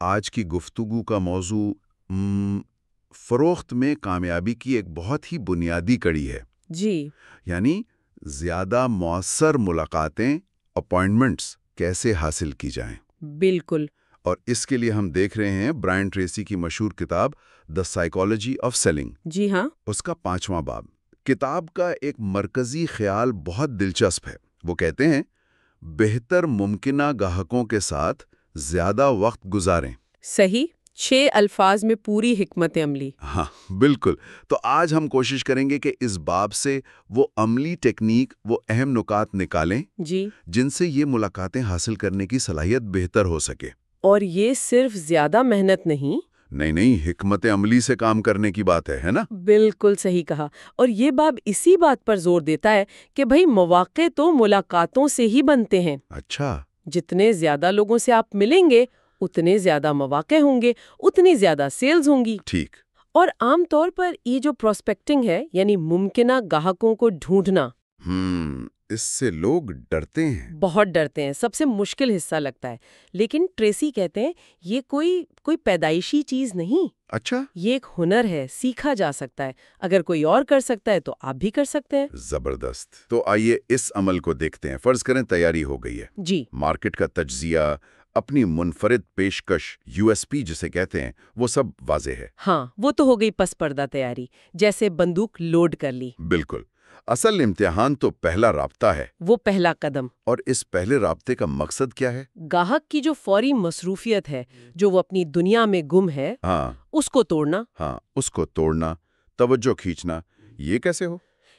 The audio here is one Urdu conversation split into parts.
آج کی گفتگو کا موضوع فروخت میں کامیابی کی ایک بہت ہی بنیادی کڑی ہے۔ جی، یعنی زیادہ مؤثر ملاقاتیں، اپائنٹمنٹس کیسے حاصل کی جائیں۔ بالکل۔ اور اس کے لیے ہم دیکھ رہے ہیں برائن ٹریسی کی مشہور کتاب دا سائیکالوجی آف سیلنگ، جی ہاں، اس کا 5واں باب۔ کتاب کا ایک مرکزی خیال بہت دلچسپ ہے۔ وہ کہتے ہیں بہتر ممکنہ گاہکوں کے ساتھ زیادہ وقت گزاریں۔ صحیح، 6 الفاظ میں پوری حکمت عملی۔ ہاں بالکل۔ تو آج ہم کوشش کریں گے کہ اس باب سے وہ عملی ٹیکنیک، وہ اہم نکات نکالیں جی، جن سے یہ ملاقاتیں حاصل کرنے کی صلاحیت بہتر ہو سکے۔ اور یہ صرف زیادہ محنت نہیں، نہیں، حکمت عملی سے کام کرنے کی بات ہے نا؟ بالکل صحیح کہا۔ اور یہ باب اسی بات پر زور دیتا ہے کہ بھئی مواقع تو ملاقاتوں سے ہی بنتے ہیں۔ اچھا، جتنے زیادہ لوگوں سے آپ ملیں گے، اتنے زیادہ مواقع ہوں گے، اتنی زیادہ سیلز ہوں گی۔ ٹھیک۔ اور عام طور پر یہ جو پروسپیکٹنگ ہے، یعنی ممکنہ گاہکوں کو ڈھونڈنا، اس سے لوگ ڈرتے ہیں۔ بہت ڈرتے ہیں، سب سے مشکل حصہ لگتا ہے۔ لیکن ٹریسی کہتے ہیں یہ کوئی پیدائشی چیز نہیں، اچھا، یہ ایک ہنر ہے، سیکھا جا سکتا ہے۔ اگر کوئی اور کر سکتا ہے تو آپ بھی کر سکتے ہیں۔ زبردست۔ تو آئیے اس عمل کو دیکھتے ہیں۔ فرض کریں تیاری ہو گئی ہے، جی، مارکیٹ کا تجزیہ، اپنی منفرد پیشکش، یو ایس پی جسے کہتے ہیں، وہ سب واضح ہے۔ ہاں، وہ تو ہو گئی پس پردہ تیاری، جیسے بندوق لوڈ کر لی۔ بالکل۔ اصل امتحان تو پہلا رابطہ ہے۔ وہ پہلا قدم۔ اور اس پہلے رابطے کا مقصد کیا ہے؟ گاہک کی جو فوری مصروفیت ہے، جو وہ اپنی دنیا میں گم ہے، اس کو توڑنا۔ اس کو توڑنا، توجہ کھینچنا۔ یہ کیسے ہو؟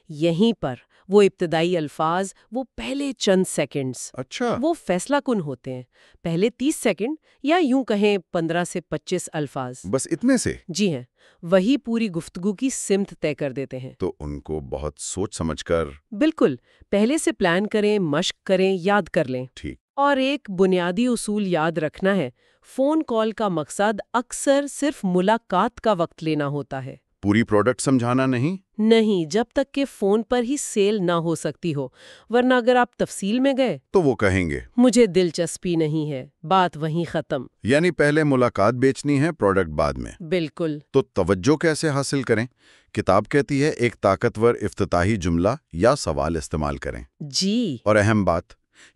یہیں پر وہ ابتدائی الفاظ، وہ پہلے چند سیکنڈز، اچھا، وہ فیصلہ کن ہوتے ہیں۔ پہلے 30 سیکنڈ یا یوں کہیں 15 سے 25 الفاظ، بس اتنے سے؟ جی ہیں، وہی پوری گفتگو کی سمت طے کر دیتے ہیں۔ تو ان کو بہت سوچ سمجھ کر۔ بالکل، پہلے سے پلان کریں، مشق کریں، یاد کر لیں۔ ٹھیک۔ اور ایک بنیادی اصول یاد رکھنا ہے، فون کال کا مقصد اکثر صرف ملاقات کا وقت لینا ہوتا ہے، پوری پروڈکٹ سمجھانا نہیں۔ نہیں، جب تک کہ فون پر ہی سیل نہ ہو سکتی ہو، ورنہ اگر آپ تفصیل میں گئے تو وہ کہیں گے مجھے دلچسپی نہیں ہے، بات وہیں ختم۔ یعنی پہلے ملاقات بیچنی ہے، پروڈکٹ بعد میں۔ بالکل۔ تو توجہ کیسے حاصل کریں؟ کتاب کہتی ہے ایک طاقتور افتتاحی جملہ یا سوال استعمال کریں۔ جی، اور اہم بات،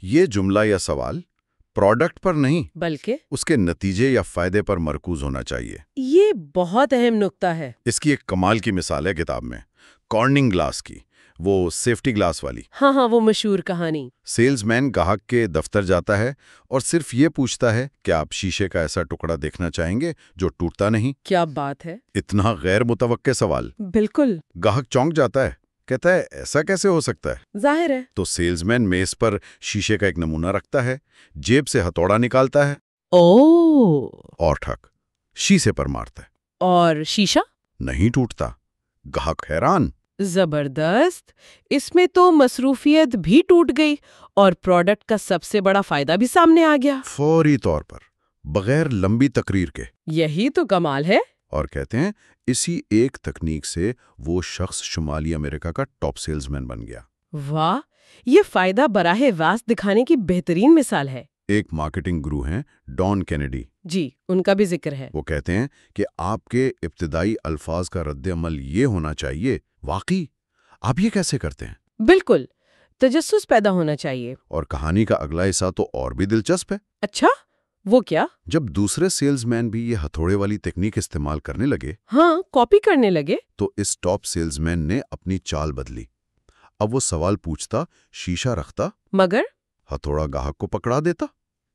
یہ جملہ یا سوال پروڈکٹ پر نہیں بلکہ اس کے نتیجے یا فائدے پر مرکوز ہونا چاہیے۔ یہ بہت اہم نکتہ ہے۔ اس کی ایک کمال کی مثال ہے کتاب میں، کارننگ گلاس کی، وہ سیفٹی گلاس والی۔ ہاں، وہ مشہور کہانی۔ سیلز مین گاہک کے دفتر جاتا ہے اور صرف یہ پوچھتا ہے کہ آپ شیشے کا ایسا ٹکڑا دیکھنا چاہیں گے جو ٹوٹتا نہیں؟ کیا بات ہے! اتنا غیر متوقع سوال۔ بالکل، گاہک چونک جاتا ہے، کہتا ہے ایسا کیسے ہو سکتا ہے؟ ظاہر ہے۔ تو سیلز مین میز پر شیشے کا ایک نمونہ رکھتا ہے، جیب سے ہتھوڑا نکالتا ہے اور ٹھک شیشے پر مارتا ہے۔ اور شیشہ نہیں ٹوٹتا۔ گاہک حیران۔ زبردست! اس میں تو مصروفیت بھی ٹوٹ گئی اور پروڈکٹ کا سب سے بڑا فائدہ بھی سامنے آ گیا، فوری طور پر، بغیر لمبی تقریر کے۔ یہی تو کمال ہے۔ اور کہتے ہیں اسی ایک تکنیک سے وہ شخص شمالی امریکہ کا ٹاپ سیلز مین بن گیا۔ واہ، یہ فائدہ براہ راست دکھانے کی بہترین مثال ہے۔ ایک مارکیٹنگ گرو ہیں ڈان کینیڈی، جی، ان کا بھی ذکر ہے۔ وہ کہتے ہیں کہ آپ کے ابتدائی الفاظ کا رد عمل یہ ہونا چاہیے، واقعی آپ یہ کیسے کرتے ہیں؟ بالکل، تجسس پیدا ہونا چاہیے۔ اور کہانی کا اگلا حصہ تو اور بھی دلچسپ ہے۔ اچھا، وہ کیا؟ جب دوسرے سیلز مین بھی یہ ہتھوڑے والی تکنیک استعمال کرنے لگے، ہاں، کاپی کرنے لگے، تو اس ٹاپ سیلز مین نے اپنی چال بدلی۔ اب وہ سوال پوچھتا، شیشہ رکھتا، مگر ہتھوڑا گاہک کو پکڑا دیتا،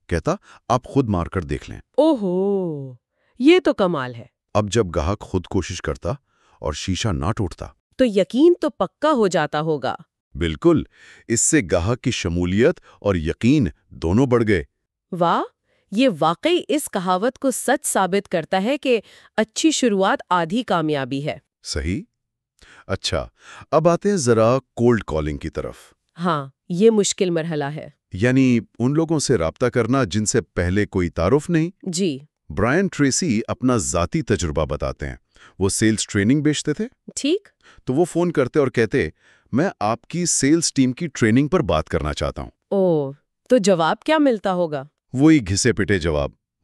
کہتا آپ خود مار کر دیکھ لیں۔ اوہو، یہ تو کمال ہے۔ اب جب گاہک خود کوشش کرتا اور شیشہ نہ ٹوٹتا تو یقین تو پکا ہو جاتا ہوگا۔ بالکل، اس سے گاہک کی شمولیت اور یقین دونوں بڑھ گئے۔ واہ، یہ واقعی اس کہاوت کو سچ ثابت کرتا ہے کہ اچھی شروعات آدھی کامیابی ہے۔ صحیح۔ اچھا، اب آتے ہیں ذرا کولڈ کالنگ کی طرف۔ ہاں، یہ مشکل مرحلہ ہے۔ یعنی ان لوگوں سے رابطہ کرنا جن سے پہلے کوئی تعارف نہیں۔ جی، برائن ٹریسی اپنا ذاتی تجربہ بتاتے ہیں۔ وہ سیلز ٹریننگ بیچتے تھے، ٹھیک۔ تو وہ فون کرتے اور کہتے میں آپ کی سیلز ٹیم کی ٹریننگ پر بات کرنا چاہتا ہوں۔ اوہ، تو جواب کیا ملتا ہوگا؟ وہی گھسے پٹے جواب،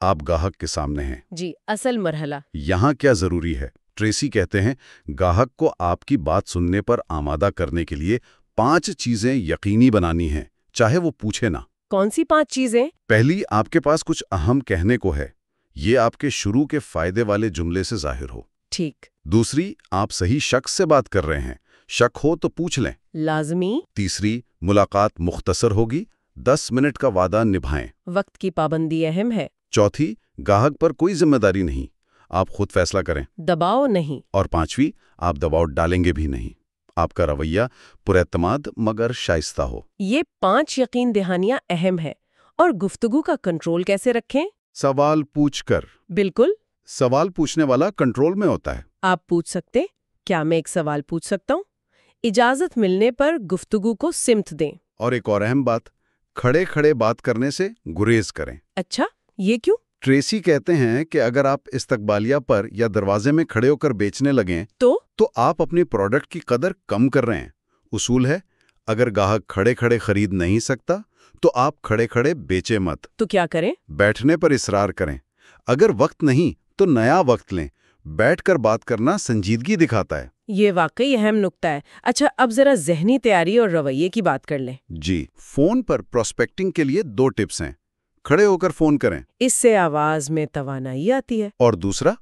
آپ گاہک کے سامنے ہیں۔ جی، اصل مرحلہ۔ یہاں کیا ضروری ہے؟ ٹریسی کہتے ہیں گاہک کو آپ کی بات سننے پر آمادہ کرنے کے لیے 5 چیزیں یقینی بنانی ہیں، چاہے وہ پوچھے نہ۔ کون سی 5 چیزیں؟ پہلی، آپ کے پاس کچھ اہم کہنے کو ہے، یہ آپ کے شروع کے فائدے والے جملے سے ظاہر ہو۔ ٹھیک۔ دوسری، آپ صحیح شخص سے بات کر رہے ہیں، شک ہو تو پوچھ لیں۔ لازمی۔ تیسری، ملاقات مختصر ہوگی، 10 منٹ کا وعدہ نبھائیں۔ وقت کی پابندی اہم ہے۔ چوتھی، گاہک پر کوئی ذمہ داری نہیں، آپ خود فیصلہ کریں۔ دباؤ نہیں۔ اور پانچویں، آپ دباؤ ڈالیں گے بھی نہیں، آپ کا رویہ پراعتماد مگر شائستہ ہو۔ یہ 5 یقین دہانیاں اہم ہے۔ اور گفتگو کا کنٹرول کیسے رکھیں؟ سوال پوچھ کر۔ بالکل۔ سوال پوچھنے والا کنٹرول میں ہوتا ہے۔ آپ پوچھ سکتے، کیا میں ایک سوال پوچھ سکتا ہوں؟ اجازت ملنے پر گفتگو کو سمت دیں۔ اور ایک اور اہم بات، کھڑے کھڑے بات کرنے سے گریز کریں۔ اچھا، یہ کیوں؟ ٹریسی کہتے ہیں کہ اگر آپ استقبالیہ پر یا دروازے میں کھڑے ہو کر بیچنے لگیں تو آپ اپنی پروڈکٹ کی قدر کم کر رہے ہیں۔ اصول ہے، اگر گاہک کھڑے کھڑے خرید نہیں سکتا تو آپ کھڑے کھڑے بیچے مت۔ تو کیا کریں؟ بیٹھنے پر اصرار کریں۔ اگر وقت نہیں تو نیا وقت لیں۔ بیٹھ کر بات کرنا سنجیدگی دکھاتا ہے۔ یہ واقعی اہم نکتہ ہے۔ اچھا، اب ذرا ذہنی تیاری اور رویے کی بات کر لیں۔ جی، فون پر پروسپیکٹنگ کے لیے 2 ٹپس ہیں۔ کھڑے ہو کر فون کریں، اس سے آواز میں توانائی آتی ہے۔ اور دوسرا،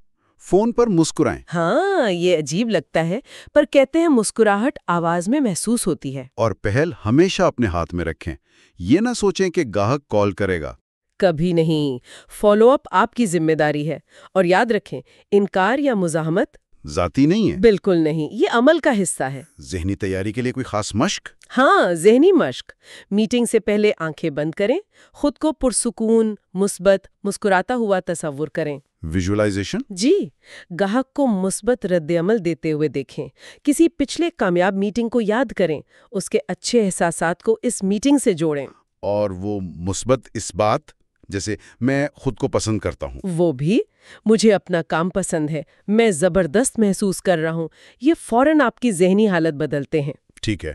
فون پر مسکرائیں۔ ہاں، یہ عجیب لگتا ہے، پر کہتے ہیں مسکراہٹ آواز میں محسوس ہوتی ہے۔ اور پہل ہمیشہ اپنے ہاتھ میں رکھیں۔ یہ نہ سوچیں کہ گاہک کال کرے گا۔ کبھی نہیں۔ فالو اپ آپ کی ذمہ داری ہے۔ اور یاد رکھیں، انکار یا مزاحمت ذاتی نہیں ہے۔ بالکل نہیں، یہ عمل کا حصہ ہے۔ ذہنی تیاری کے لیے کوئی خاص مشق؟ ہاں، ذہنی مشق۔ میٹنگ سے پہلے آنکھیں بند کریں، خود کو پرسکون، مثبت، مسکراتا ہوا تصور کریں۔ ویژولائزیشن؟ جی، گاہک کو مثبت رد عمل دیتے ہوئے دیکھیں۔ کسی پچھلے کامیاب میٹنگ کو یاد کریں، اس کے اچھے احساسات کو اس میٹنگ سے جوڑیں۔ اور وہ مثبت اس بات، جیسے میں خود کو پسند کرتا ہوں۔ وہ بھی، مجھے اپنا کام پسند ہے، میں زبردست محسوس کر رہا ہوں، یہ فوراً آپ کی ذہنی حالت بدلتے ہیں۔ ٹھیک ہے۔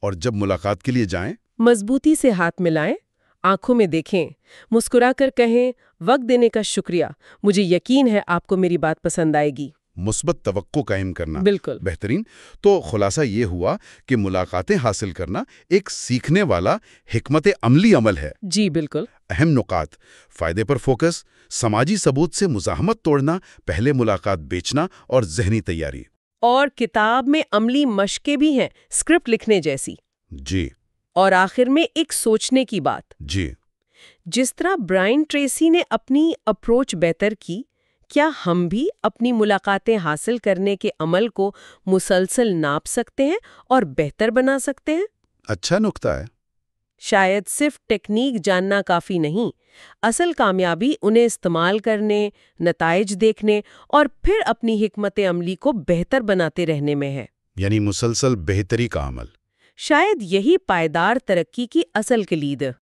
اور جب ملاقات کے لیے جائیں؟ مضبوطی سے ہاتھ ملائیں، آنکھوں میں دیکھیں، مسکرا کر کہیں، وقت دینے کا شکریہ، مجھے یقین ہے آپ کو میری بات پسند آئے گی۔ مثبت توقع قائم کرنا۔ بالکل۔ بہترین۔ تو خلاصہ یہ ہوا کہ ملاقاتیں حاصل کرنا ایک سیکھنے والا حکمت عملی عمل ہے۔ جی بالکل۔ اہم نکات: فائدے پر فوکس، سماجی ثبوت سے مزاحمت توڑنا، پہلے ملاقات بیچنا، اور ذہنی تیاری۔ اور کتاب میں عملی مشقیں بھی ہیں، اسکرپٹ لکھنے جیسی۔ جی۔ اور آخر میں ایک سوچنے کی بات۔ جی۔ جس طرح برائن ٹریسی نے اپنی اپروچ بہتر کی، کیا ہم بھی اپنی ملاقاتیں حاصل کرنے کے عمل کو مسلسل ناپ سکتے ہیں اور بہتر بنا سکتے ہیں؟ اچھا نکتہ ہے۔ شاید صرف ٹیکنیک جاننا کافی نہیں، اصل کامیابی انہیں استعمال کرنے، نتائج دیکھنے اور پھر اپنی حکمت عملی کو بہتر بناتے رہنے میں ہے۔ یعنی مسلسل بہتری کا عمل۔ شاید یہی پائیدار ترقی کی اصل کلید ہے۔